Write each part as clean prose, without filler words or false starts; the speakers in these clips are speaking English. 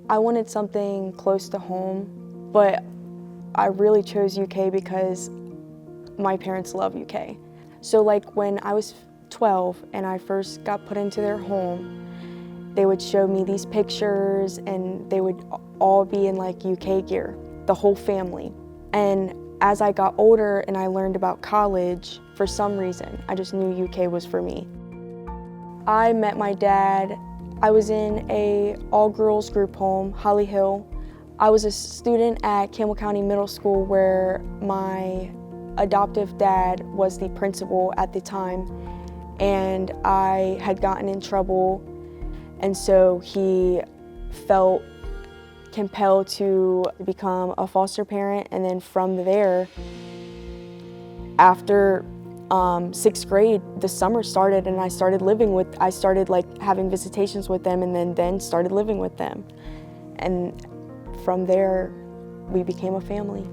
I wanted something close to home, but I really chose UK because my parents love UK. So like when I was 12 and I first got put into their home, they would show me these pictures and they would all be in like UK gear, the whole family. And as I got older and I learned about college, for some reason, I just knew UK was for me. I met my dad. I was in a all-girls group home, Holly Hill. I was a student at Campbell County Middle School where my adoptive dad was the principal at the time, and I had gotten in trouble, and so he felt compelled to become a foster parent. And then from there, after 6th grade, the summer started and I started like having visitations with them, and then started living with them. And from there, we became a family.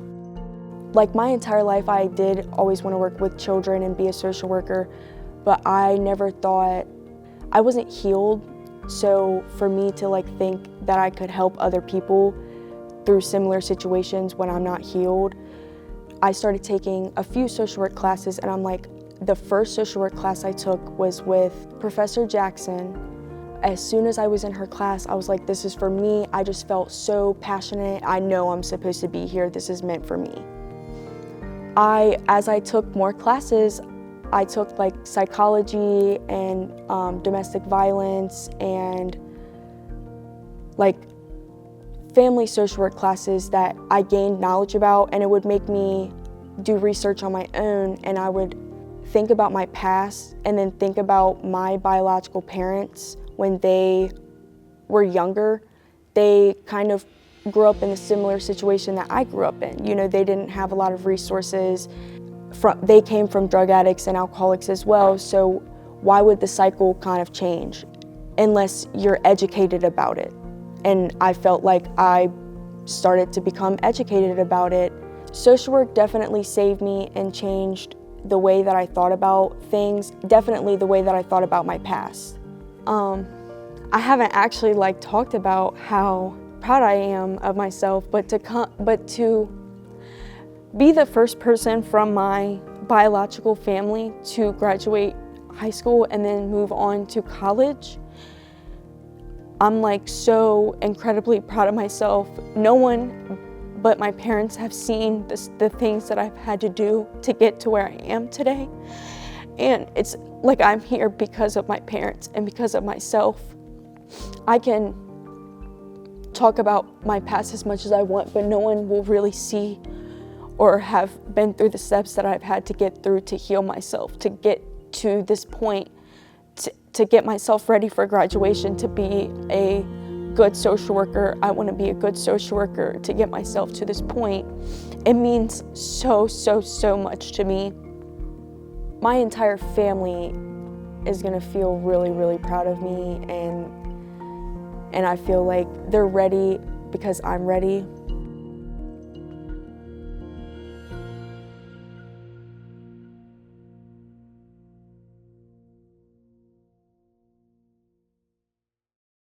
Like my entire life, I did always want to work with children and be a social worker, but I never thought, I wasn't healed. So for me to like think that I could help other people through similar situations when I'm not healed, I started taking a few social work classes, and I'm like, the first social work class I took was with Professor Jackson. As soon as I was in her class, I was like, this is for me. I just felt so passionate. I know I'm supposed to be here. This is meant for me. As I took more classes, I took like psychology and domestic violence and like family social work classes that I gained knowledge about, and it would make me do research on my own, and I would think about my past and then think about my biological parents when they were younger. They kind of grew up in a similar situation that I grew up in. You know, they didn't have a lot of resources. They came from drug addicts and alcoholics as well, so why would the cycle kind of change unless you're educated about it? And I felt like I started to become educated about it. Social work definitely saved me and changed the way that I thought about things, definitely the way that I thought about my past. I haven't actually like talked about how proud I am of myself, but to be the first person from my biological family to graduate high school and then move on to college, I'm like so incredibly proud of myself. No one but my parents have seen the things that I've had to do to get to where I am today. And it's like I'm here because of my parents and because of myself. I can talk about my past as much as I want, but no one will really see or have been through the steps that I've had to get through to heal myself, to get to this point, to get myself ready for graduation, to be a good social worker. I want to be a good social worker to get myself to this point. It means so, so, so much to me. My entire family is going to feel really, really proud of me, and I feel like they're ready because I'm ready.